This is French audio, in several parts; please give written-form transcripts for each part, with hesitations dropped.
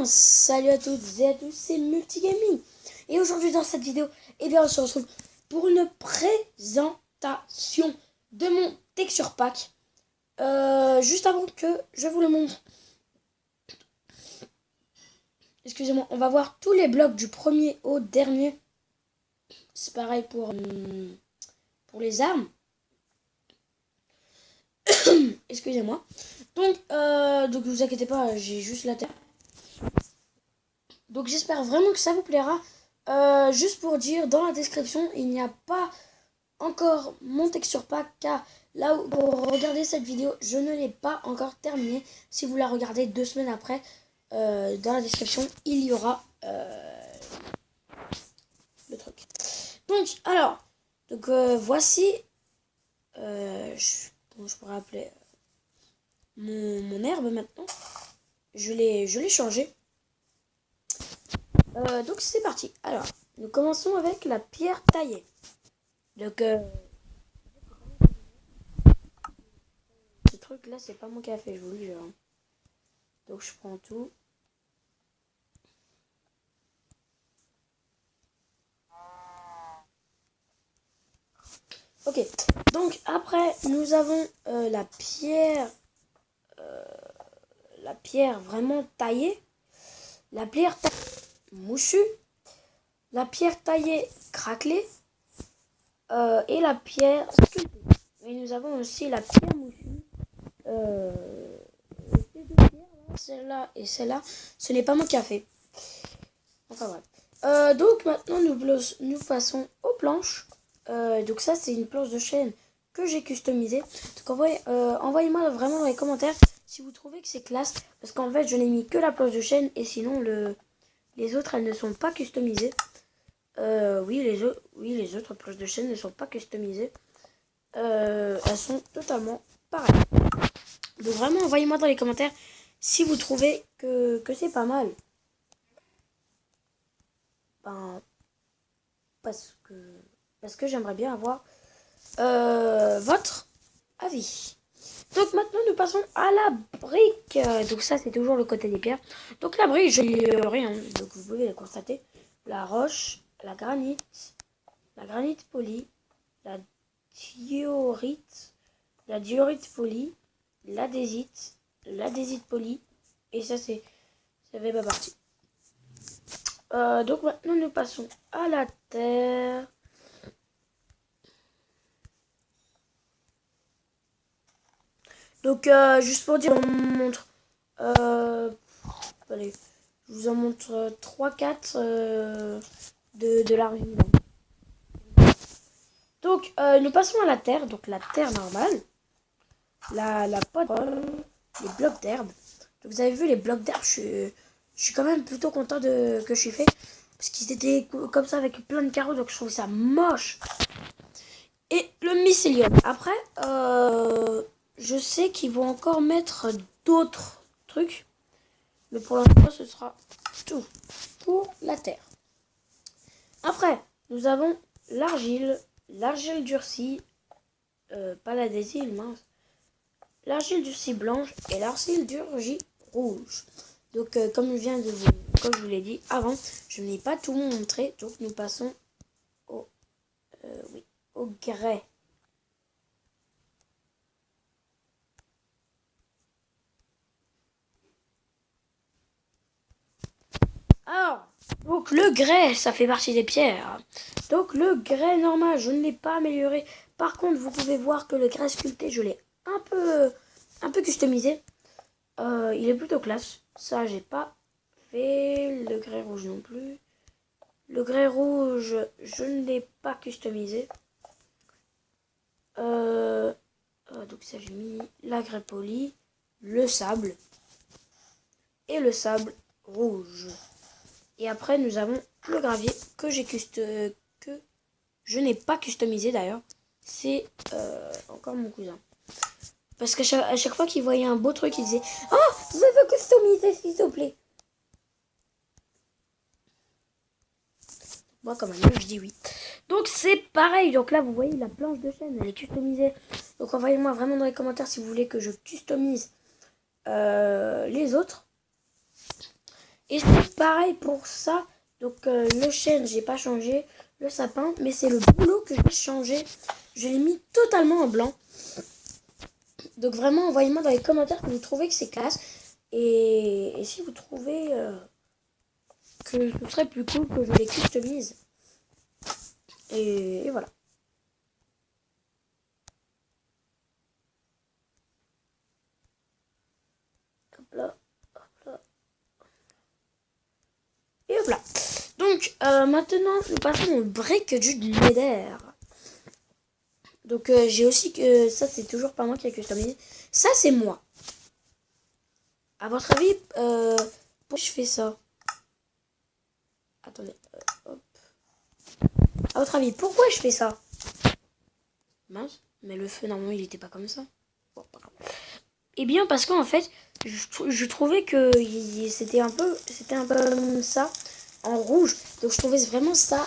salut à toutes et à tous, c'est Multigaming. Et aujourd'hui dans cette vidéo, on se retrouve pour une présentation de mon texture pack. Juste avant que je vous le montre, excusez-moi, on va voir tous les blocs du premier au dernier. C'est pareil pour les armes. Excusez-moi. Donc vous inquiétez pas, j'ai juste la terre. Donc j'espère vraiment que ça vous plaira. Juste pour dire, dans la description, il n'y a pas encore mon texture pack, car là où pour regarder cette vidéo, je ne l'ai pas encore terminée. Si vous la regardez 2 semaines après, dans la description, il y aura le truc. Donc, alors, voici, je pourrais appeler mon herbe maintenant. Je l'ai changé. Donc c'est parti. Alors, nous commençons avec la pierre taillée. Donc, ce truc là, c'est pas moi qui a fait, je vous le jure. Donc je prends tout. Ok, donc après nous avons la pierre vraiment taillée, la pierre mouchue, la pierre taillée craquelée et la pierre sculptée. Et nous avons aussi la pierre mouchue. Ces deux pierres là, celle-là et celle-là, ce n'est pas moi qui a fait. Enfin bref. Donc maintenant nous passons aux planches. Donc ça c'est une planche de chaîne que j'ai customisée. Donc envoyez-moi vraiment dans les commentaires si vous trouvez que c'est classe. Parce qu'en fait je n'ai mis que la planche de chaîne et sinon les autres elles ne sont pas customisées. Oui les autres planches de chaîne ne sont pas customisées. Elles sont totalement pareilles. Donc vraiment envoyez-moi dans les commentaires si vous trouvez que c'est pas mal. Ben, parce que j'aimerais bien avoir votre avis. Donc maintenant nous passons à la brique. Donc ça c'est toujours le côté des pierres. Donc la brique, je n'ai rien. Donc vous pouvez le constater. La roche, la granite polie, la diorite polie, l'adésite polie. Et ça c'est, ça fait pas partie. Donc maintenant nous passons à la terre. Donc juste pour dire, on montre allez, je vous en montre 3-4 de l'argile. Donc nous passons à la terre, donc la terre normale, la pote, les blocs d'herbe. Donc vous avez vu les blocs d'herbe, je suis quand même plutôt content que je suis fait. Parce qu'ils étaient comme ça avec plein de carreaux, donc je trouve ça moche. Et le mycélium. Après, je sais qu'ils vont encore mettre d'autres trucs. Mais pour l'instant, ce sera tout pour la terre. Après, nous avons l'argile durcie, pas l'adhésile, mince. L'argile durcie blanche et l'argile durcie rouge. Donc, comme je vous l'ai dit avant, je n'ai pas tout montré. Donc, nous passons au grès. Alors, donc le grès, ça fait partie des pierres. Donc le grès normal, je ne l'ai pas amélioré. Par contre, vous pouvez voir que le grès sculpté, je l'ai un peu customisé. Il est plutôt classe. Ça, j'ai pas fait. Le grès rouge non plus. Le grès rouge, je ne l'ai pas customisé. Donc ça, j'ai mis la grès polie, le sable et le sable rouge. Et après, nous avons le gravier que je n'ai pas customisé d'ailleurs. C'est encore mon cousin. Parce qu'à chaque fois qu'il voyait un beau truc, il disait « Oh, je veux customiser, s'il te plaît !» Moi, comme un je dis oui. Donc, c'est pareil. Donc là, vous voyez, la planche de chaîne, elle est customisée. Donc, envoyez-moi vraiment dans les commentaires si vous voulez que je customise les autres. Et c'est pareil pour ça. Donc le chêne, j'ai pas changé. Le sapin, mais c'est le boulot que j'ai changé. Je l'ai mis totalement en blanc. Donc vraiment, envoyez-moi dans les commentaires que vous trouvez que c'est classe. Et si vous trouvez que ce serait plus cool que je les customise. Et voilà. Hop là, hop là. Et hop là. Donc maintenant, nous passons au brick du Nether. Donc j'ai aussi que ça, c'est toujours pas moi qui ai customisé. Ça, c'est moi. À votre avis, pourquoi je fais ça? Attendez, hop. À votre avis, pourquoi je fais ça? Mince, mais le feu, normalement, il était pas comme ça. Bon, pas grave. Eh bien, parce qu'en fait, je trouvais que c'était un peu ça, en rouge. Donc, je trouvais vraiment ça...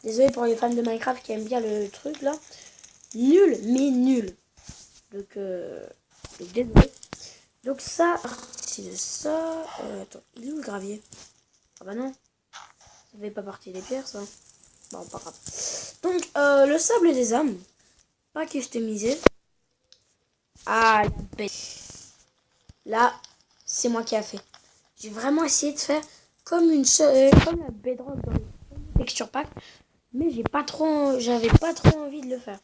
désolé pour les fans de Minecraft qui aiment bien le truc, là. Nul, mais nul. Donc désolé. Donc, ça... C'est de ça... attends, il est où le gravier? Ah bah non. Ça fait pas partie des pierres, ça. Bon, pas grave. Donc, le sable des âmes. Pas customisé. Ah, la bête. Là, c'est moi qui a fait. J'ai vraiment essayé de faire comme comme la bedrock dans le texture pack. Mais j'avais pas trop envie de le faire.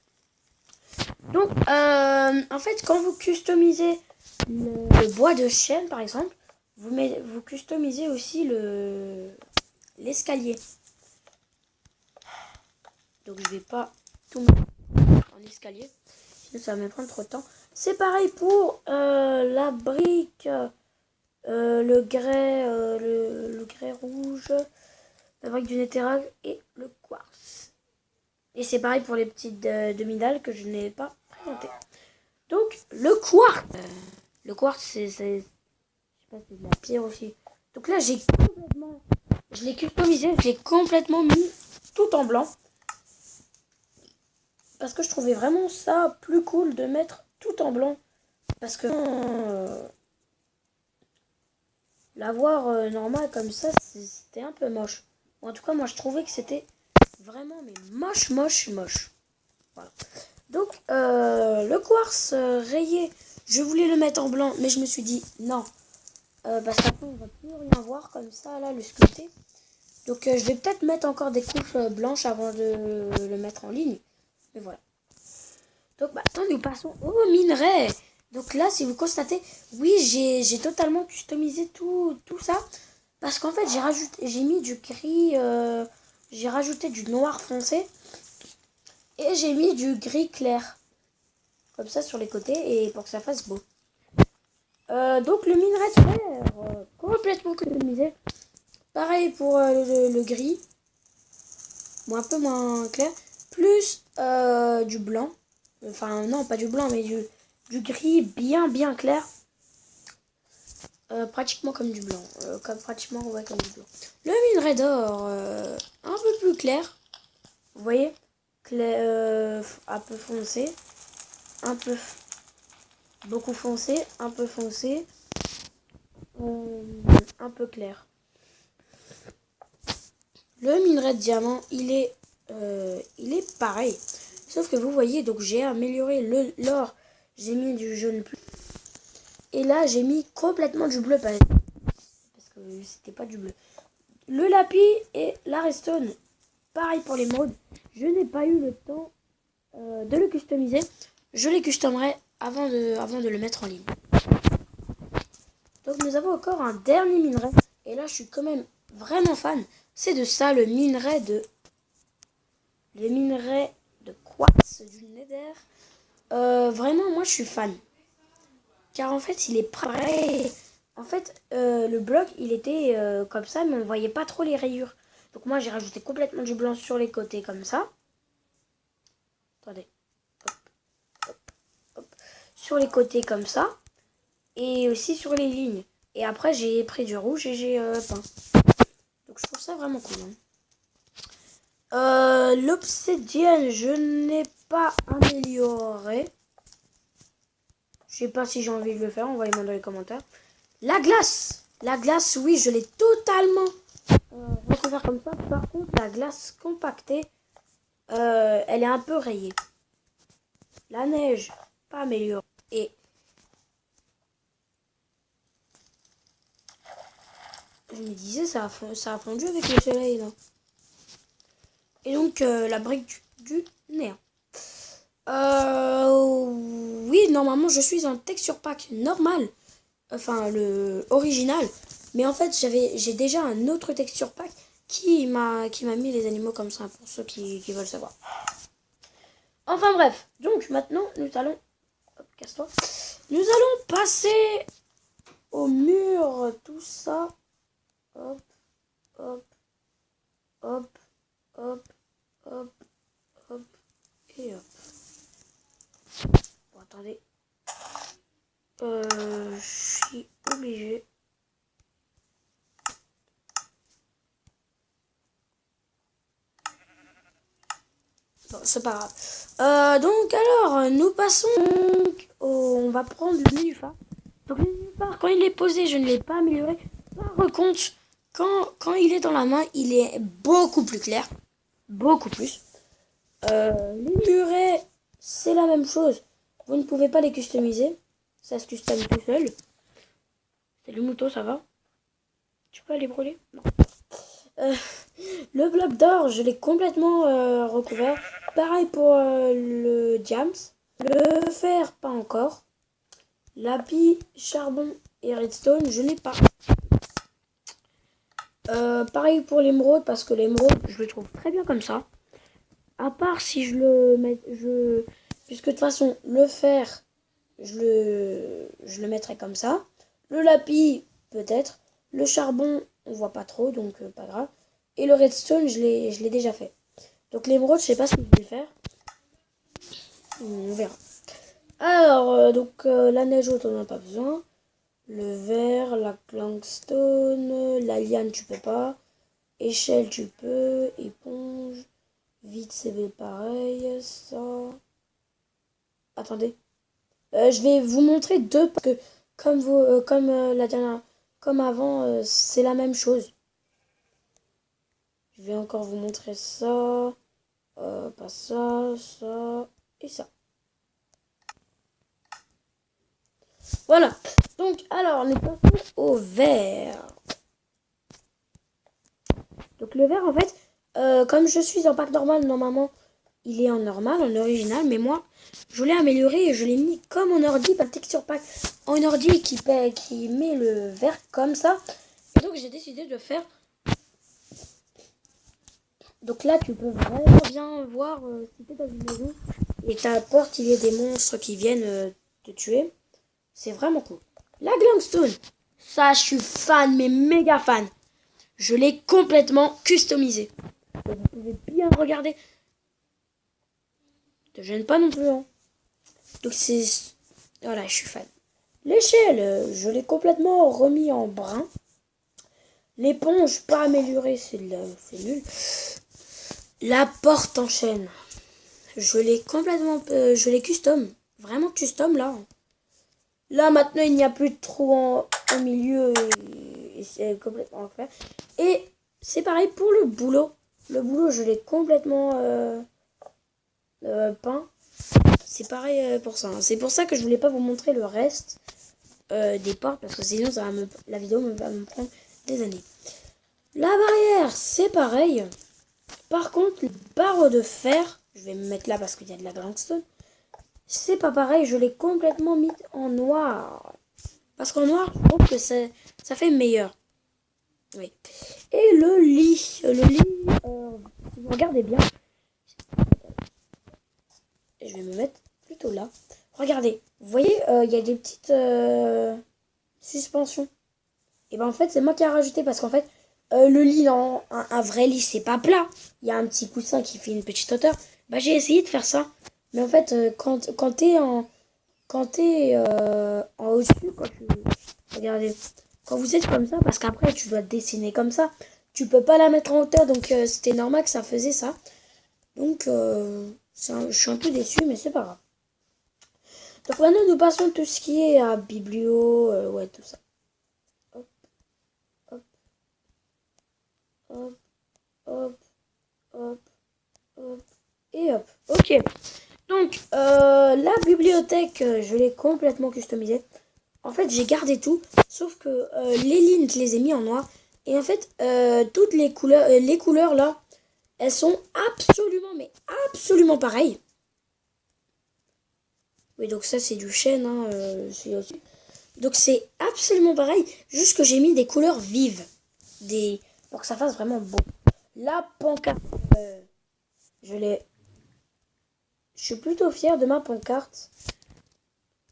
Donc, en fait, quand vous customisez le bois de chêne, par exemple, vous customisez aussi l'escalier. Donc je vais pas tout mettre en escalier, sinon ça va me prendre trop de temps. C'est pareil pour la brique, le grès rouge, la brique du netherrack et le quartz. Et c'est pareil pour les petites demi-dalles que je n'ai pas présentées. Donc le quartz, c'est je sais pas, c'est de la pierre aussi. Donc là je l'ai customisé, j'ai complètement mis tout en blanc. Parce que je trouvais vraiment ça plus cool de mettre tout en blanc. Parce que l'avoir normal comme ça, c'était un peu moche. En tout cas, moi, je trouvais que c'était vraiment mais moche. Voilà. Donc, le quartz rayé, je voulais le mettre en blanc, mais je me suis dit non. Parce qu'après, on va plus rien voir comme ça, là, le sculpté. Donc, je vais peut-être mettre encore des couches blanches avant de le mettre en ligne. Mais voilà. Donc maintenant nous passons au minerai. Donc là, si vous constatez, oui, j'ai totalement customisé tout ça. Parce qu'en fait, j'ai mis du gris, j'ai rajouté du noir foncé. Et j'ai mis du gris clair. Comme ça sur les côtés et pour que ça fasse beau. Donc le minerai de fer, complètement customisé. Pareil pour le gris. Bon, un peu moins clair. Plus du blanc. Enfin, non, pas du blanc, mais du gris bien clair. Pratiquement comme du blanc. Pratiquement, ouais, comme du blanc. Le minerai d'or, un peu plus clair. Vous voyez, clair, un peu foncé. Beaucoup foncé. Un peu foncé. Un peu clair. Le minerai de diamant, il est pareil. Sauf que vous voyez, donc j'ai amélioré l'or. J'ai mis du jaune plus. Et là, j'ai mis complètement du bleu. Parce que c'était pas du bleu. Le lapis et la redstone. Pareil pour les modes. Je n'ai pas eu le temps de le customiser. Je les customerai avant de le mettre en ligne. Donc nous avons encore un dernier minerai. Et là, je suis quand même vraiment fan. C'est de ça, le minerai de quartz du Nether. Vraiment, moi, je suis fan. Car en fait, il est prêt. En fait, le bloc, il était comme ça, mais on ne voyait pas trop les rayures. Donc moi, j'ai rajouté complètement du blanc sur les côtés, comme ça. Attendez. Hop, hop, hop. Sur les côtés, comme ça. Et aussi sur les lignes. Et après, j'ai pris du rouge et j'ai peint. Donc je trouve ça vraiment cool. Hein. L'obsidienne, je n'ai pas amélioré. Je sais pas si j'ai envie de le faire, envoyez-moi dans les commentaires. La glace, La glace, oui, je l'ai totalement recouvert comme ça. Par contre, la glace compactée, elle est un peu rayée. La neige, pas améliorée. Et je me disais, ça a fondu avec le soleil, là. Et donc, la brique du néant. Oui, normalement, je suis en texture pack normal. Enfin, le original. Mais en fait, j'ai déjà un autre texture pack qui m'a mis les animaux comme ça, pour ceux qui veulent savoir. Enfin bref, donc maintenant, nous allons... Hop, casse-toi. Nous allons passer au mur, tout ça. Hop, hop, hop, hop, hop, hop, et hop. Bon, attendez. Je suis obligé. Bon, c'est pas grave. Donc alors, nous passons on va prendre le nénuphar. Donc le nénuphar, quand il est posé, je ne l'ai pas amélioré. Par contre, quand il est dans la main, il est beaucoup plus clair. Beaucoup plus. Les murets, c'est la même chose. Vous ne pouvez pas les customiser. Ça se customise tout seul. C'est le mouton, ça va? Tu peux aller brûler? Non. Le bloc d'or, je l'ai complètement recouvert. Pareil pour le diams. Le fer, pas encore. Lapis, charbon et redstone, je n'ai pas. Pareil pour l'émeraude, parce que l'émeraude, je le trouve très bien comme ça. À part si je le mets... Puisque de toute façon, le fer, je le mettrai comme ça. Le lapis, peut-être. Le charbon, on voit pas trop, donc pas grave. Et le redstone, je l'ai déjà fait. Donc l'émeraude, je sais pas ce que je vais faire. On verra. Alors, donc la neige haute, on n'en a pas besoin. Le verre, la plankstone, la liane, tu peux pas. Échelle, tu peux. Éponge. Vite, c'est pareil. Ça. Attendez. Je vais vous montrer deux parce que comme la dernière, comme avant, c'est la même chose. Je vais encore vous montrer ça. Pas ça, ça et ça. Voilà. Donc, alors, nous passons au verre. Donc, le verre, en fait, comme je suis en pack normal, normalement, il est en normal, en original. Mais moi, je l'ai amélioré et je l'ai mis comme en ordi, pas le texture pack en ordi qui met le verre comme ça. Et donc, j'ai décidé de faire. Donc là, tu peux vraiment bien voir si t'es dans une maison et ta porte, il y a des monstres qui viennent te tuer. C'est vraiment cool. La glowstone, ça, je suis fan, mais méga fan. Je l'ai complètement customisé. Vous pouvez bien regarder. Te gêne pas non plus, hein. Donc c'est... Voilà, je suis fan. L'échelle, je l'ai complètement remis en brun. L'éponge, pas améliorée, c'est nul. La porte en chaîne. Je l'ai complètement... je l'ai custom. Vraiment custom, là. Là, maintenant, il n'y a plus de trou au milieu. Et c'est complètement en fer. Et c'est pareil pour le boulot. Le boulot, je l'ai complètement peint. C'est pareil pour ça. Hein. C'est pour ça que je voulais pas vous montrer le reste des portes. Parce que sinon, la vidéo va me prendre des années. La barrière, c'est pareil. Par contre, les barreaux de fer, je vais me mettre là parce qu'il y a de la glowstone. C'est pas pareil, je l'ai complètement mis en noir. Parce qu'en noir, je trouve que ça fait meilleur. Oui. Et le lit. Si vous regardez bien. Je vais me mettre plutôt là. Regardez, vous voyez, il y a des petites suspensions. Et ben en fait, c'est moi qui ai rajouté parce qu'en fait, le lit, un vrai lit, c'est pas plat. Il y a un petit coussin qui fait une petite hauteur. Bah j'ai essayé de faire ça. Mais en fait, quand t'es en au-dessus, regardez, quand vous êtes comme ça, parce qu'après tu dois dessiner comme ça, tu peux pas la mettre en hauteur, donc c'était normal que ça faisait ça. Donc je suis un peu déçu, mais c'est pas grave. Donc maintenant nous passons tout ce qui est à biblio, ouais tout ça. Hop, bibliothèque, je l'ai complètement customisée. En fait, j'ai gardé tout, sauf que les lignes, je les ai mis en noir. Et en fait, toutes les couleurs là, elles sont absolument, mais absolument pareilles. Oui, donc ça, c'est du chêne. Hein, donc c'est absolument pareil, juste que j'ai mis des couleurs vives. Pour que ça fasse vraiment beau. La pancarte, je l'ai... Je suis plutôt fière de ma pancarte.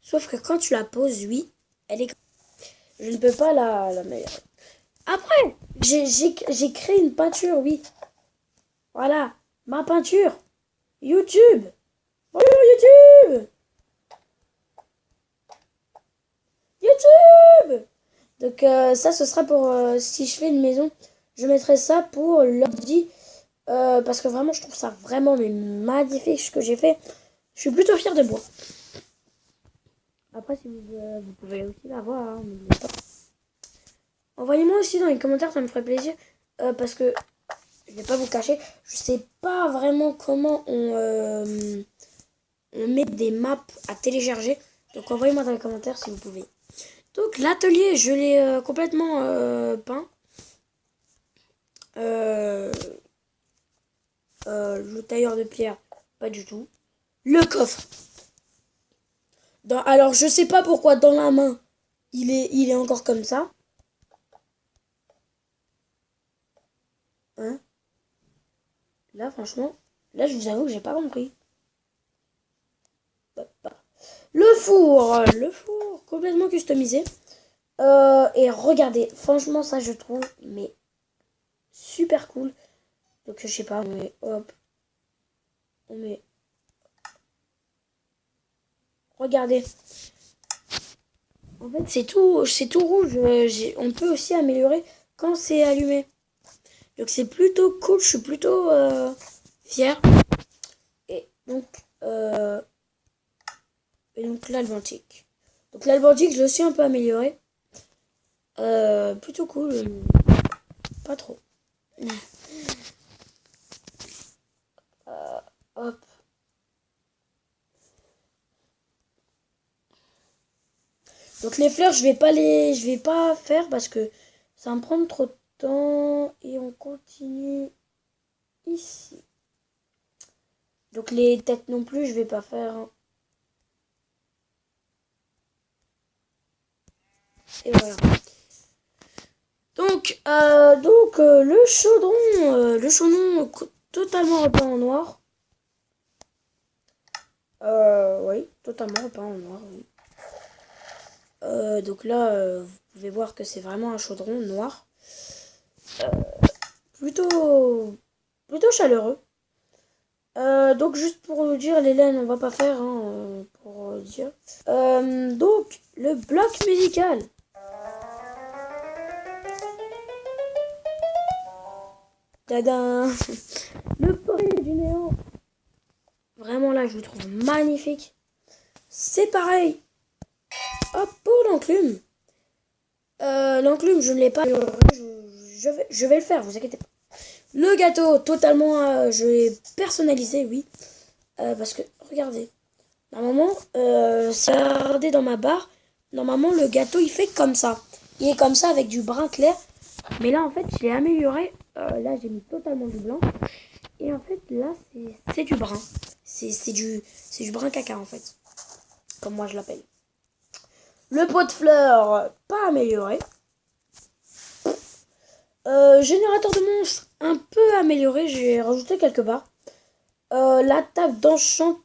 Sauf que quand tu la poses, oui, elle est... Je ne peux pas la mettre. Après, j'ai créé une peinture, oui. Voilà, ma peinture. YouTube. Bonjour YouTube. YouTube. Donc ça, ce sera pour... si je fais une maison, je mettrai ça pour l'ordi. Parce que vraiment, je trouve ça vraiment mais magnifique ce que j'ai fait. Je suis plutôt fière de moi. Après, si vous pouvez aussi la voir. Hein, envoyez-moi aussi dans les commentaires, ça me ferait plaisir. Parce que, je vais pas vous cacher, je sais pas vraiment comment on met des maps à télécharger. Donc envoyez-moi dans les commentaires si vous pouvez. Donc l'atelier, je l'ai complètement peint. Le tailleur de pierre, pas du tout. Le coffre. Alors je sais pas pourquoi dans la main, il est encore comme ça. Hein? Là franchement, là je vous avoue que j'ai pas compris. Le four complètement customisé. Et regardez, franchement ça je trouve mais super cool. Donc je sais pas, on met hop, on met. Regardez. En fait c'est tout rouge. On peut aussi améliorer quand c'est allumé. Donc c'est plutôt cool, je suis plutôt fière. Et donc l'albantique. Donc l'albantique je l'ai aussi un peu amélioré. Plutôt cool. Pas trop. Hop. Donc les fleurs, je vais pas faire parce que ça va me prendre trop de temps et on continue ici. Donc les têtes non plus, je vais pas faire. Hein. Et voilà. Donc le chaudron totalement repeint en noir. Oui, totalement repeint en noir. Oui. Donc là, vous pouvez voir que c'est vraiment un chaudron noir. Plutôt chaleureux. Donc juste pour vous dire, les laines, on va pas faire, hein, pour dire. Donc, le bloc musical. Tadam. Le portrait du néant. Vraiment là, je le trouve magnifique. C'est pareil. Hop, pour l'enclume. L'enclume, je ne l'ai pas. Je vais le faire, vous inquiétez pas. Le gâteau, totalement, je l'ai personnalisé, oui. Parce que, regardez. Normalement, regardez dans ma barre. Normalement, le gâteau, il fait comme ça. Il est comme ça avec du brun clair. Mais là, en fait, je l'ai amélioré. Là, j'ai mis totalement du blanc. Et en fait, là, c'est du brun. C'est du brun caca, en fait. Comme moi, je l'appelle. Le pot de fleurs, pas amélioré. Générateur de monstres, un peu amélioré. J'ai rajouté quelque part. La table d'enchant.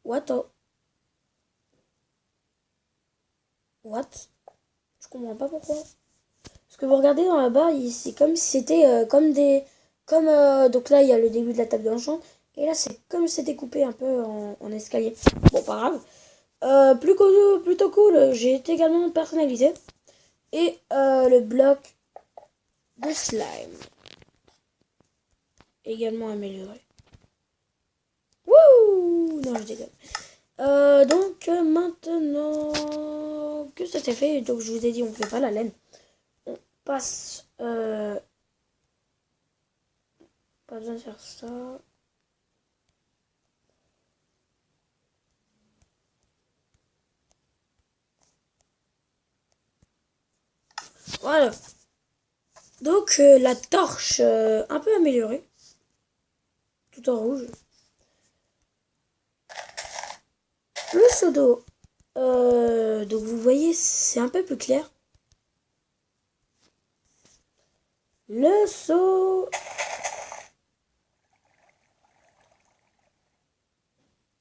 What? What? Je comprends pas pourquoi. Parce que vous regardez dans la barre, c'est comme si c'était comme des... donc là, il y a le début de la table d'enchant. Et là, c'est comme si c'était coupé un peu en escalier. Bon, pas grave. Plutôt cool, j'ai également personnalisé. Et le bloc de slime. Également amélioré. Wouh! Non, je déconne. Donc maintenant que ça c'est fait, donc je vous ai dit on fait pas la laine. On passe... pas besoin de faire ça. Voilà. Donc la torche un peu améliorée. Tout en rouge. Le seau d'eau. Donc vous voyez, c'est un peu plus clair. Le seau.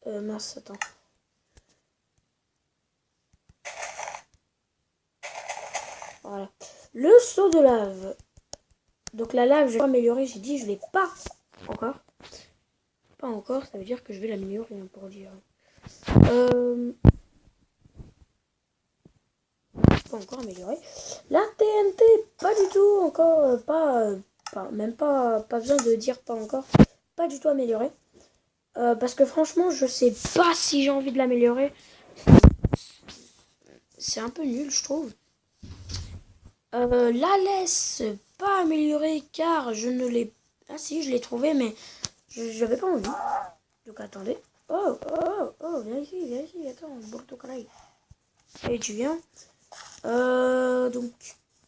Mince, attends. Voilà. Le seau de lave. Donc la lave, je vais améliorer. J'ai dit, je l'ai pas encore. Pas encore, ça veut dire que je vais l'améliorer pour dire. Pas encore amélioré. La TNT, pas du tout encore, même pas besoin de dire pas encore. Pas du tout amélioré. Parce que franchement, je sais pas si j'ai envie de l'améliorer. C'est un peu nul, je trouve. La laisse, pas améliorée car je ne l'ai... Ah si, je l'ai trouvé, mais je n'avais pas envie. Donc attendez. Viens ici, attends, Bordeaux Caraï. Et tu viens. Donc,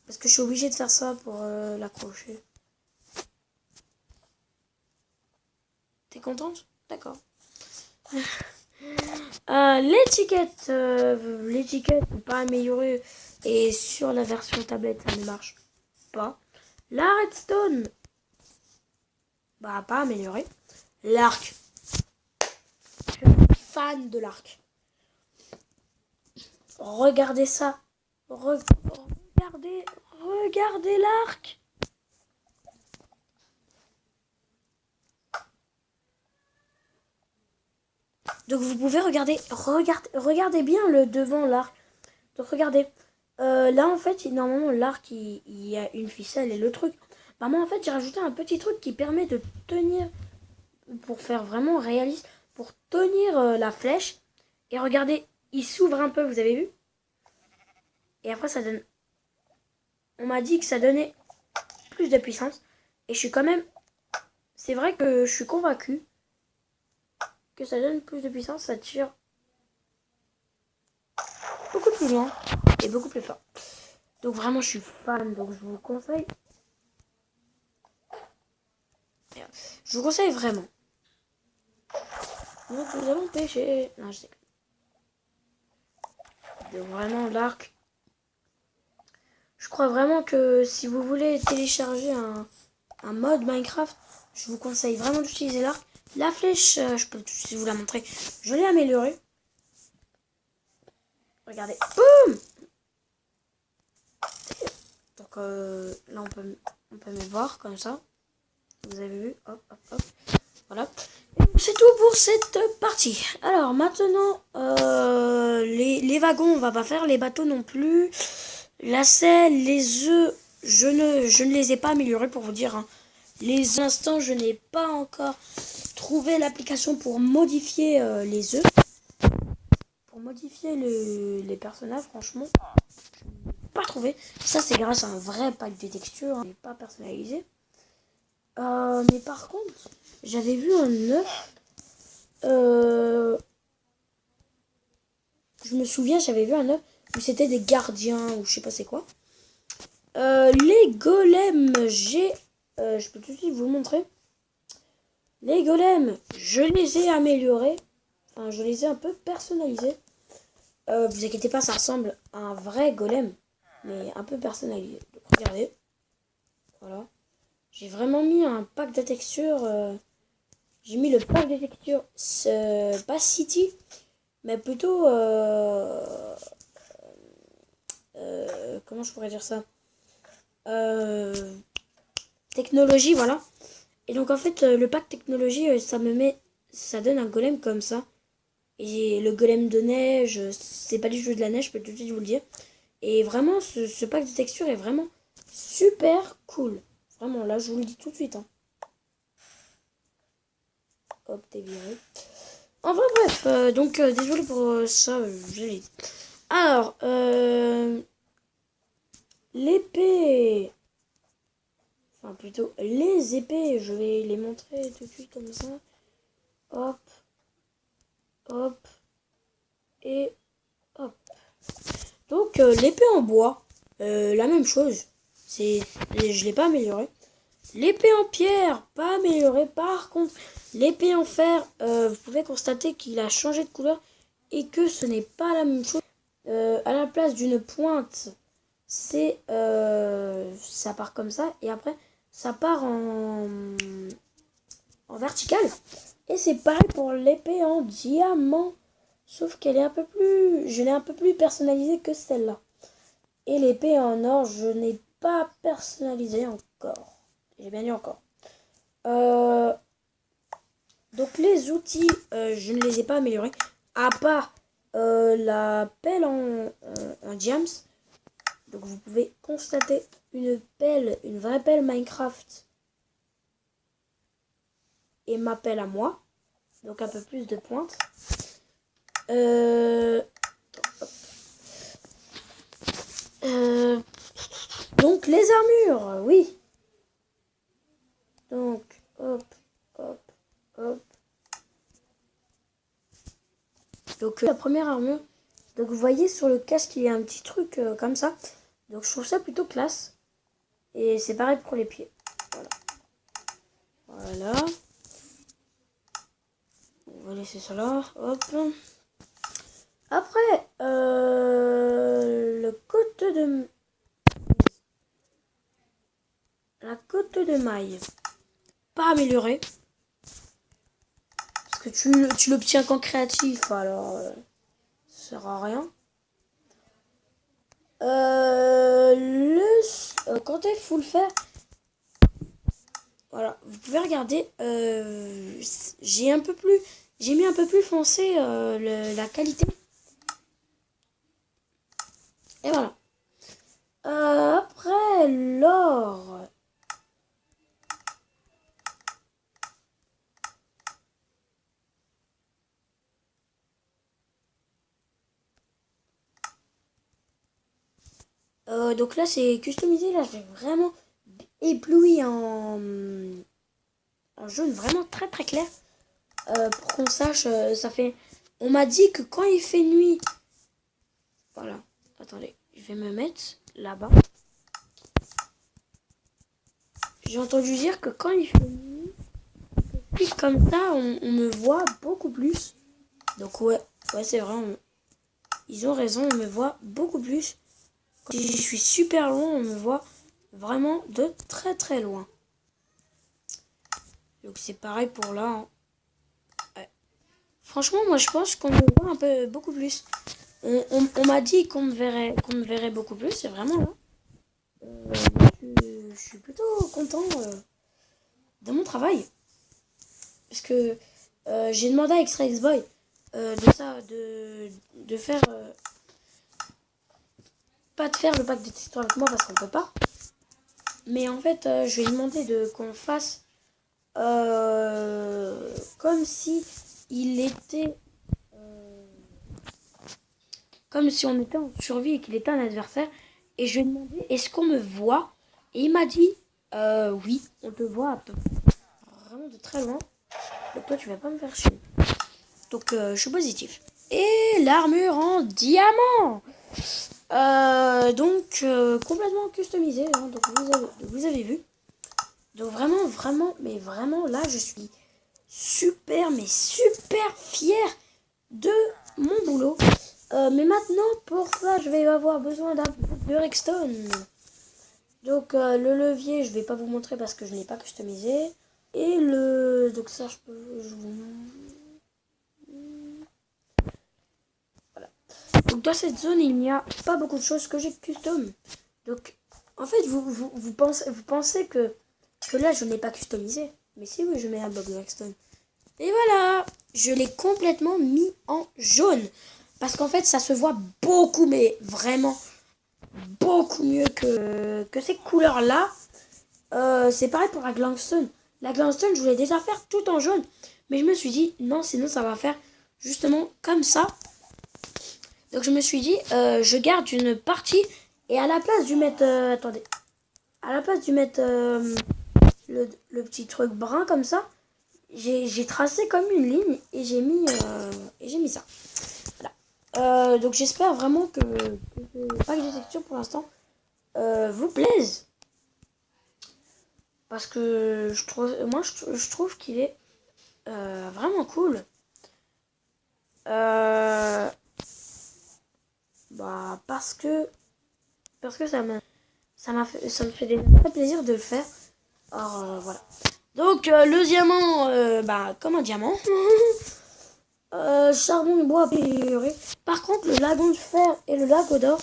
parce que je suis obligée de faire ça pour l'accrocher. T'es contente? D'accord. L'étiquette pas améliorée et sur la version tablette ça ne marche pas. La redstone, bah pas améliorée. L'arc, je suis fan de l'arc. Regardez ça. Regardez l'arc. Donc vous pouvez regardez bien le devant l'arc. Donc regardez, là en fait normalement l'arc il y a une ficelle et le truc. Bah moi en fait j'ai rajouté un petit truc qui permet de tenir, pour faire vraiment réaliste, pour tenir la flèche. Et regardez, il s'ouvre un peu, vous avez vu? Et après ça donne, on m'a dit que ça donnait plus de puissance. Et je suis quand même, c'est vrai que je suis convaincu que ça donne plus de puissance, ça tire beaucoup plus loin et beaucoup plus fort. Donc vraiment je suis fan, donc je vous conseille. Je vous conseille vraiment. Donc nous allons pêcher. Non, je sais pas. Donc vraiment l'arc. Je crois vraiment que si vous voulez télécharger un mode Minecraft, je vous conseille vraiment d'utiliser l'arc. La flèche, je peux tout vous la montrer. Je l'ai améliorée. Regardez. Boum. Donc là on peut me voir comme ça. Vous avez vu. Hop, hop, hop. Voilà. C'est tout pour cette partie. Alors maintenant, les wagons, on va pas faire. Les bateaux non plus. La selle, les œufs, je ne les ai pas améliorés pour vous dire. Hein. Les instants, je n'ai pas encore trouvé l'application pour modifier les œufs. Pour modifier les personnages, franchement, je n'ai pas trouvé. Ça, c'est grâce à un vrai pack de textures, hein, pas personnalisé. Mais par contre, j'avais vu un œuf. Je me souviens, j'avais vu un œuf où c'était des gardiens ou je sais pas c'est quoi. Les golems, je peux tout de suite vous montrer. Les golems, je les ai améliorés. Enfin, je les ai un peu personnalisés. Vous inquiétez pas, ça ressemble à un vrai golem, mais un peu personnalisé. Donc, regardez. Voilà. J'ai vraiment mis un pack de textures. J'ai mis le pack de textures, pas City, mais plutôt... comment je pourrais dire ça, technologie, voilà. Et donc en fait le pack technologie ça donne un golem comme ça. Et le golem de neige, c'est pas du jeu de la neige, je peux tout de suite vous le dire. Et vraiment ce pack de texture est vraiment super cool. Vraiment là je vous le dis tout de suite. Hein. Hop, t'es viré. Enfin bref, donc désolé pour ça, je l'ai dit. Alors, l'épée, enfin plutôt les épées, je vais les montrer tout de suite comme ça. Hop, hop, et hop. Donc l'épée en bois, La même chose. Je l'ai pas amélioré. L'épée en pierre, pas amélioré. Par contre, l'épée en fer, vous pouvez constater qu'il a changé de couleur et que ce n'est pas la même chose. À la place d'une pointe, ça part comme ça et après ça part en vertical. Et c'est pareil pour l'épée en diamant, sauf qu'elle est je l'ai un peu plus personnalisée que celle-là. Et l'épée en or, je n'ai pas personnalisé encore. J'ai bien dit encore. Donc les outils, je ne les ai pas améliorés. À part la pelle en diams. Donc vous pouvez constater une vraie pelle Minecraft. Et ma pelle à moi. Donc un peu plus de pointe. Donc les armures, oui. Donc hop, hop, hop. Donc la première armure. Donc vous voyez sur le casque il y a un petit truc comme ça. Donc je trouve ça plutôt classe. Et c'est pareil pour les pieds. Voilà. On va laisser ça là. Hop. Après, la côte de maille. Pas améliorée. Parce que tu l'obtiens qu'en créatif. Alors, ça sert à rien. Quand il faut le faire, voilà, vous pouvez regarder. J'ai mis un peu plus foncé la qualité. Et voilà. Après l'or. Donc là c'est customisé, là j'ai vraiment ébloui en jaune vraiment très très clair. Pour qu'on sache, ça fait... On m'a dit que quand il fait nuit... Voilà, attendez, je vais me mettre là-bas. J'ai entendu dire que quand il fait nuit, puis comme ça, on me voit beaucoup plus. Donc ouais c'est vrai, ils ont raison, on me voit beaucoup plus. Quand je suis super loin, on me voit vraiment de très très loin. Donc c'est pareil pour là. Hein. Ouais. Franchement, moi je pense qu'on me voit beaucoup plus. On m'a dit qu'on me verrait beaucoup plus, c'est vraiment là. Je suis plutôt content de mon travail. Parce que j'ai demandé à Extra X-Boy de faire... pas de faire le pack de texture avec moi parce qu'on peut pas. Mais en fait, je vais lui demander qu'on fasse comme si il était... comme si on était en survie et qu'il était un adversaire. Et je lui ai demandé, est-ce qu'on me voit? Et il m'a dit, oui, on te voit un peu. Vraiment de très loin. Donc toi, tu vas pas me faire chier. Donc, je suis positif. Et l'armure en diamant. Donc, complètement customisée. Hein, donc, vous avez vu. Donc, mais vraiment, là, je suis super fier de mon boulot. Mais maintenant, pour ça, je vais avoir besoin d'un peu de redstone. Donc, le levier, je vais pas vous montrer parce que je n'ai pas customisé. Et donc ça, voilà. Donc, dans cette zone, il n'y a pas beaucoup de choses que j'ai custom. Donc, en fait, vous pensez que là, je n'ai pas customisé. Mais si, oui, je mets un bloc de redstone. Et voilà, je l'ai complètement mis en jaune. Parce qu'en fait, ça se voit beaucoup, mais vraiment beaucoup mieux que ces couleurs-là. C'est pareil pour la glowstone. La glowstone, je voulais déjà faire tout en jaune. Mais je me suis dit, non, sinon ça va faire justement comme ça. Donc je me suis dit, je garde une partie. Et à la place du mettre... attendez. À la place du mettre le petit truc brun comme ça, j'ai tracé comme une ligne et j'ai mis ça. Voilà. Donc j'espère vraiment que pas que j'ai texture pour l'instant. vous plaisent. Parce que je trouve qu'il est vraiment cool. Parce que ça me fait déjà très plaisir de le faire. Alors voilà. Donc le diamant, comme un diamant. Charbon et bois amélioré. Par contre, le lagon de fer et le lagon d'or,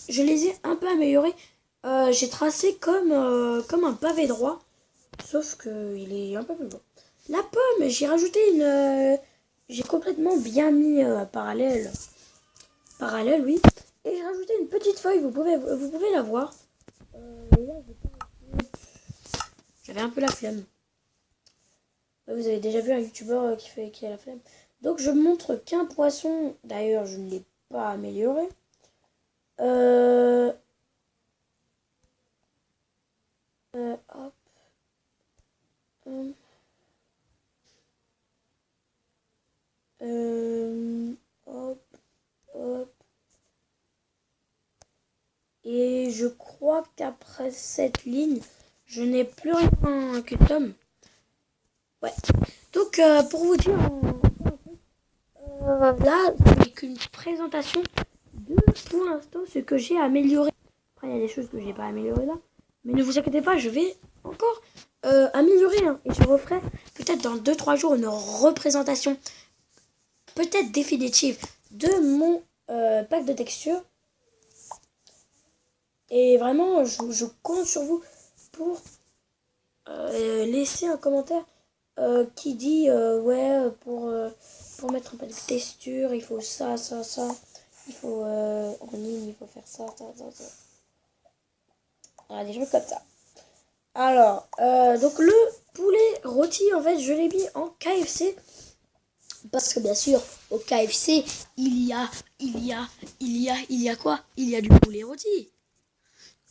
je les ai un peu améliorés. J'ai tracé comme un pavé droit, sauf que il est un peu plus long. La pomme, j'ai rajouté j'ai complètement bien mis parallèle, oui. Et j'ai rajouté une petite feuille. Vous pouvez la voir. J'avais un peu la flemme. Vous avez déjà vu un youtubeur qui a la flemme. Donc je montre qu'un poisson. D'ailleurs, je ne l'ai pas amélioré. Hop. Hop. Hop. Et je crois qu'après cette ligne, je n'ai plus rien que Tom. Ouais. Donc pour vous dire, là, c'est qu'une présentation de pour l'instant ce que j'ai amélioré. Après, il y a des choses que j'ai pas améliorées là. Mais ne vous inquiétez pas, je vais encore améliorer. Hein, et je referai peut-être dans 2-3 jours une représentation peut-être définitive de mon pack de textures. Et vraiment, je compte sur vous pour laisser un commentaire qui dit ouais, pour mettre un pack de texture, il faut ça. Il faut en ligne, il faut faire ça. Voilà, des trucs comme ça. Alors, donc le poulet rôti, en fait, je l'ai mis en KFC. Parce que bien sûr, au KFC, il y a quoi? Il y a du poulet rôti.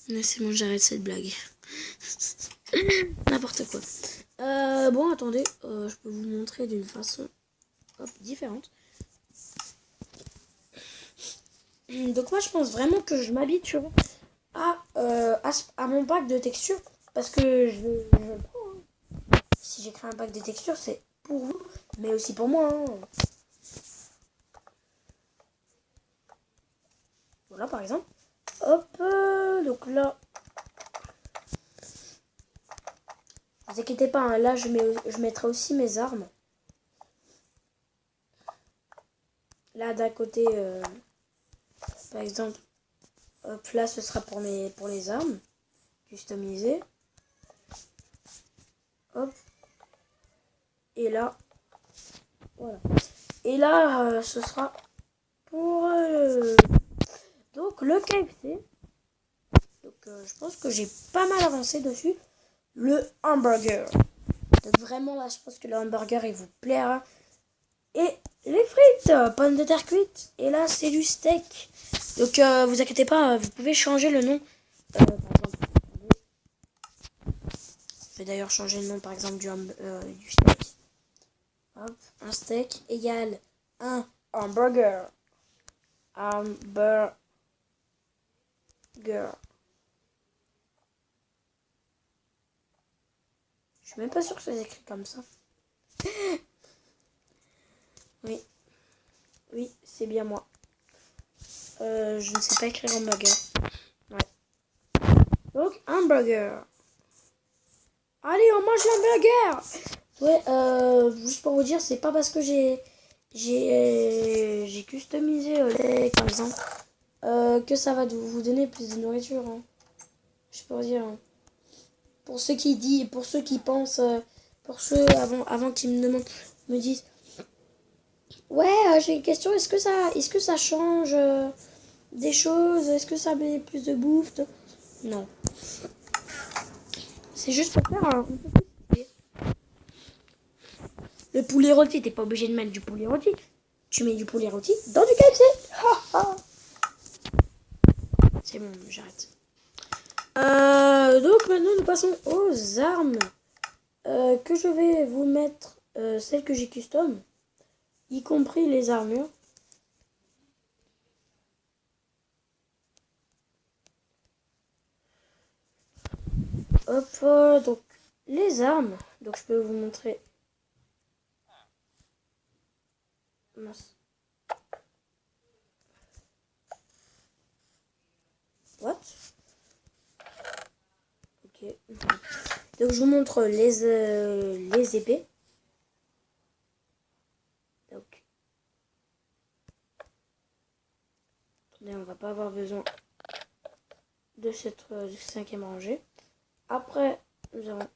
Mais c'est bon, j'arrête cette blague. N'importe quoi. Bon, attendez, je peux vous montrer d'une façon différente. Donc moi, je pense vraiment que je m'habitue à mon pack de texture. Parce que je le prends. Hein. Si j'ai créé un pack de texture, c'est pour vous, mais aussi pour moi. Hein. Voilà, par exemple. Hop, donc là, ne vous inquiétez pas, hein, là je mettrai aussi mes armes. Là d'un côté, par exemple, hop, là ce sera pour les armes customisées. Hop. Et là, voilà. Et là, ce sera pour donc le KFC. Donc je pense que j'ai pas mal avancé dessus. Le hamburger. Donc vraiment là, je pense que le hamburger il vous plaira. Et les frites, pommes de terre cuites. Et là, c'est du steak. Donc vous inquiétez pas, vous pouvez changer le nom. Par exemple, je vais d'ailleurs changer le nom par exemple du steak. Hop, un steak égale un hamburger. Hamburger. Je suis même pas sûre que ça s'écrit comme ça. Oui, c'est bien moi. Je ne sais pas écrire hamburger. Ouais. Donc, hamburger. Allez, on mange l'hamburger. Ouais, juste pour vous dire, c'est pas parce que j'ai customisé les par exemple que ça va vous donner plus de nourriture. Hein. Je peux vous dire. Hein. Pour ceux qui pensent, pour ceux avant qu'ils me disent, ouais, j'ai une question. Est-ce que ça change des choses? Est-ce que ça met plus de bouffe? Non. C'est juste pour faire un peu plus. Le poulet rôti, t'es pas obligé de mettre du poulet rôti. Tu mets du poulet rôti dans du KFC. C'est bon, j'arrête. Donc maintenant nous passons aux armes que je vais vous mettre, celles que j'ai custom, y compris les armures. Hop, donc les armes. Donc je peux vous montrer. Mince. What? Ok. Donc je vous montre les épées. Donc. Attendez, on va pas avoir besoin de cette cinquième rangée. Après, nous avons...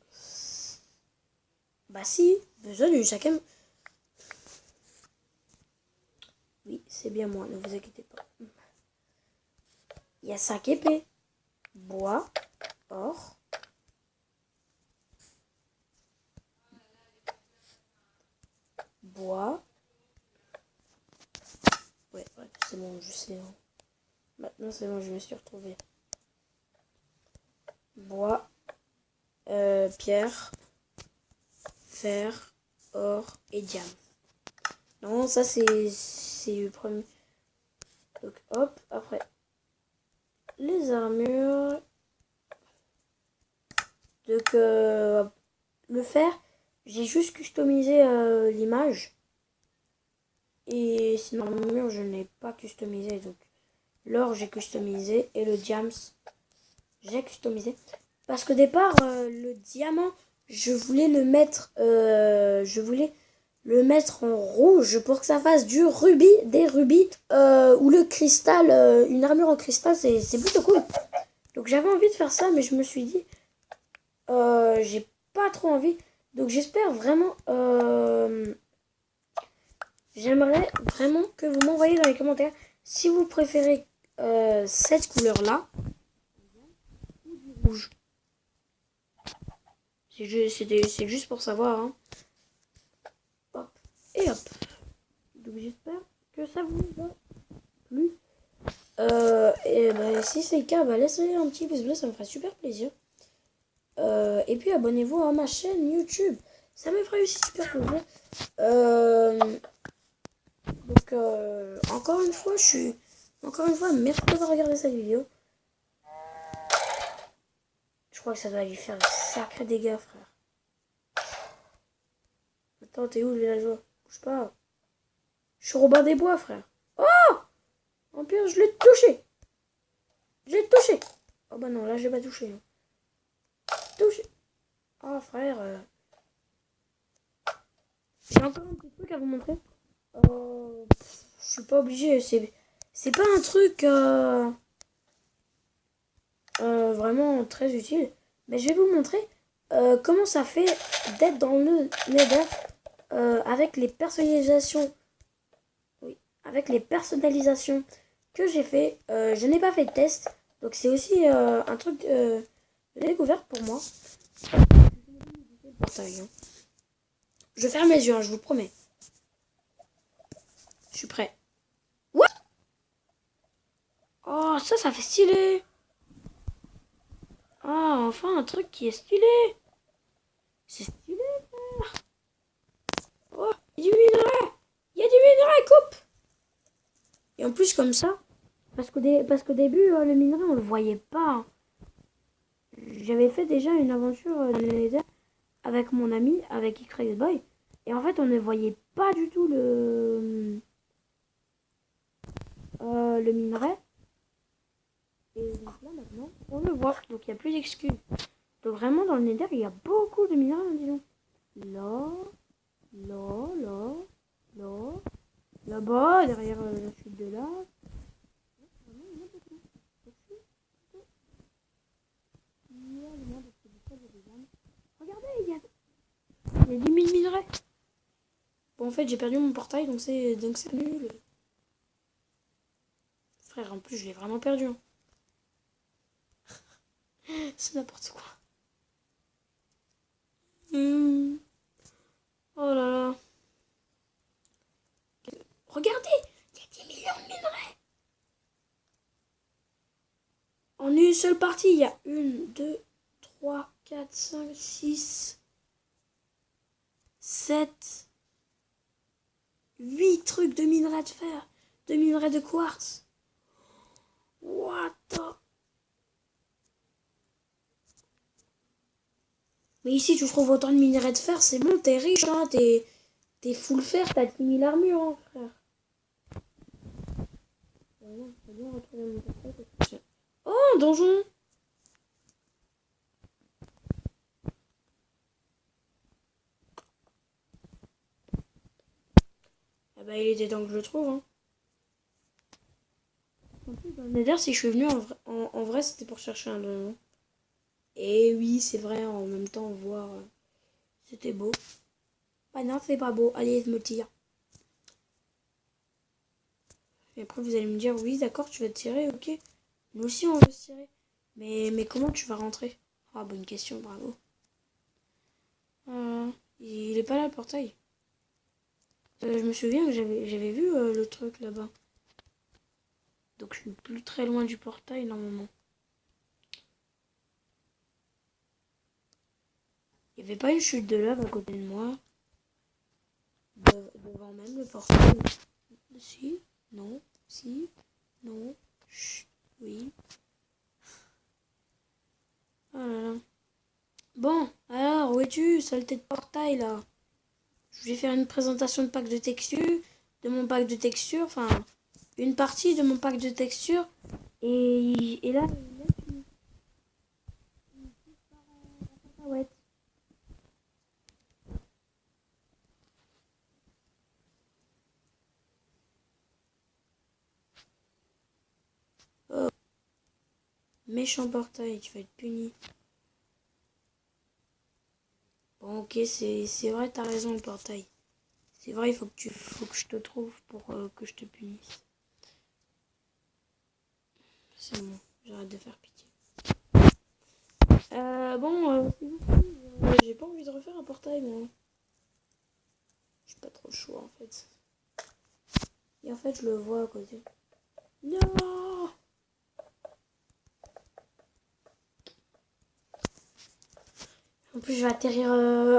Bah si, besoin d'une cinquième... Oui, c'est bien moi, ne vous inquiétez pas. Il y a 5 épées. Bois, or, bois. Ouais, c'est bon, je sais. Hein. Maintenant, c'est bon, je me suis retrouvée. Bois, pierre, fer, or et diamant. Non, ça c'est le premier. Donc hop, après les armures. Donc le fer, j'ai juste customisé l'image. Et sinon l'armure, je n'ai pas customisé. Donc l'or, j'ai customisé et le diams, j'ai customisé. Parce qu'au départ, le diamant, je voulais le mettre en rouge pour que ça fasse du rubis, des rubis, ou le cristal, une armure en cristal, c'est plutôt cool. Donc j'avais envie de faire ça, mais je me suis dit, j'ai pas trop envie. Donc j'espère vraiment, j'aimerais vraiment que vous m'envoyiez dans les commentaires si vous préférez cette couleur-là ou du rouge. C'est juste pour savoir, hein. Hop, et hop. Donc j'espère que ça vous a plu. Et bah, si c'est le cas, bah, laissez un petit pouce bleu, ça me ferait super plaisir. Et puis abonnez-vous à ma chaîne YouTube. Ça me ferait aussi super plaisir. Donc encore une fois, merci d'avoir regardé cette vidéo. Je crois que ça doit lui faire un sacré dégât, frère. Attends, t'es où le villageois? Bouge pas. Je suis Robin des Bois, frère. Oh! En pire, je l'ai touché. Je l'ai touché. Oh bah non, là, j'ai pas touché. Touché. Oh, frère. J'ai encore un petit truc à vous montrer. Je suis pas obligée. C'est pas un truc vraiment très utile. Mais je vais vous montrer comment ça fait d'être dans le Nether avec les personnalisations. Oui, avec les personnalisations que j'ai fait. Je n'ai pas fait de test. Donc c'est aussi un truc de découverte pour moi. Portail, hein. Je ferme les yeux, hein, je vous le promets. Je suis prêt. What? Oh, ça fait stylé. Ah, enfin un truc qui est stylé. C'est stylé, frère. Oh, il y a du minerai. Il y a du minerai, coupe. Et en plus comme ça, parce qu'au début, le minerai, on le voyait pas. J'avais fait déjà une aventure dans le Nether avec mon ami, avec XRXBoy. Et en fait, on ne voyait pas du tout le minerai. Et donc là, maintenant, on le voit. Donc, il n'y a plus d'excuses. Donc, vraiment, dans le Nether, il y a beaucoup de minerais, hein, disons. Là. Là-bas, derrière la chute de lave. Regardez, il y a 10 000 minerais. Bon, en fait, j'ai perdu mon portail, donc c'est nul. Frère, en plus, je l'ai vraiment perdu. Hein. C'est n'importe quoi. Oh là là. Regardez, il y a 10 millions de minerais. En une seule partie, il y a 1, 2, 3, 4, 5, 6, 7, 8 trucs de minerais de fer, de minerais de quartz. What the... Mais ici, tu trouves autant de minerais de fer, c'est bon, t'es riche, hein, t'es full fer, t'as 10 000 armures, hein, frère. Oh, un donjon! Ah bah, il était temps que je le trouve, hein. En plus, dans le Nether, si je suis venu en vrai, c'était pour chercher un donjon. Et oui, c'est vrai, en même temps, voir, c'était beau. Ah non, c'est pas beau, allez, je me tire. Et après, vous allez me dire, oui, d'accord, tu vas te tirer, ok. Nous aussi, on veut se tirer. Mais comment tu vas rentrer? Ah, bonne question, bravo. Il est pas là, le portail. Je me souviens que j'avais vu le truc là-bas. Donc, je suis plus très loin du portail, normalement. Il n'y avait pas une chute de lave à côté de moi. Devant même le portail. Si, non, si, non, chut, oui. Oh là là. Bon, alors, où es-tu, saleté de portail, là? Je vais faire une présentation de pack de textures, de mon pack de textures, enfin, une partie de mon pack de textures. Et là, ouais. Oh, méchant portail, tu vas être puni. Bon, ok, c'est vrai, t'as raison, le portail. C'est vrai, faut que je te trouve pour que je te punisse. C'est bon, j'arrête de faire pitié. Bon, j'ai pas envie de refaire un portail, moi. J'ai pas trop chaud, en fait. Et en fait, je le vois à côté. Non! En plus, je vais atterrir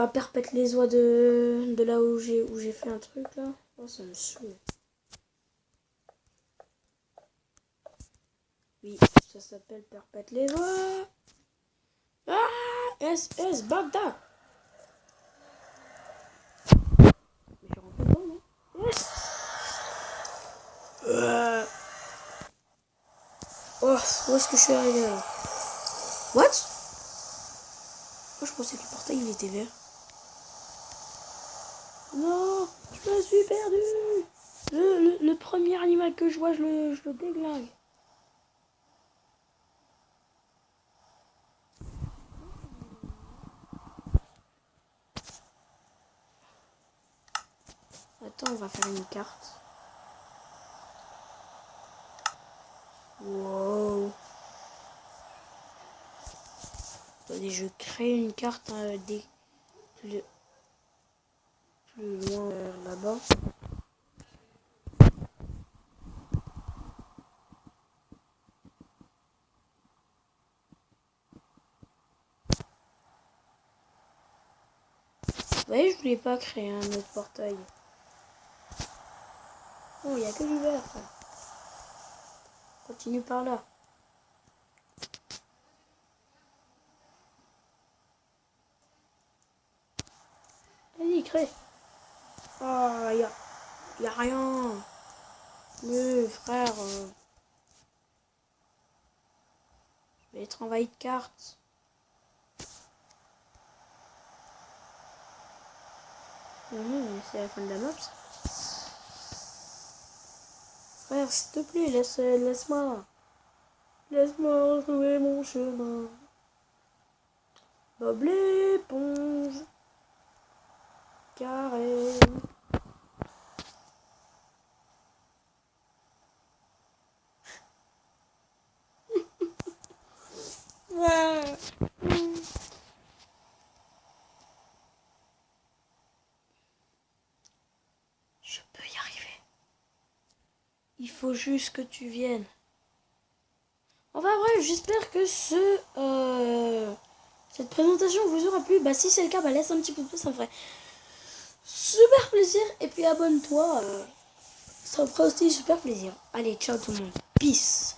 à perpète les oies de là où j'ai fait un truc, là. Oh, ça me saoule. Oui, ça s'appelle perpète les oies. Ah! SS Bagdad! Mais je rentre dedans, non? Yes! Oh, où est-ce que je suis arrivé là? What? Moi, je pensais que le portail, il était vert. Non, je me suis perdu. Le premier animal que je vois, je le déglingue. Attends, on va faire une carte. Wow. Attendez, je crée une carte plus loin là-bas. Vous voyez, je voulais pas créer un autre portail. Oh, il n'y a que du vert. Continue par là. Vas-y, crée. Oh, y a rien. Mais frère, je vais être envahi de cartes. C'est la fin de la map. Frère, s'il te plaît, laisse-moi. Laisse-moi retrouver mon chemin. Bob l'éponge. Carré. Ouais. Je peux y arriver. Il faut juste que tu viennes. Enfin bref, j'espère que cette présentation vous aura plu. Bah si c'est le cas, bah laisse un petit peu de pouce, ça me ferait super plaisir. Et puis abonne-toi, ça me ferait aussi super plaisir. Allez, ciao tout le monde. Peace.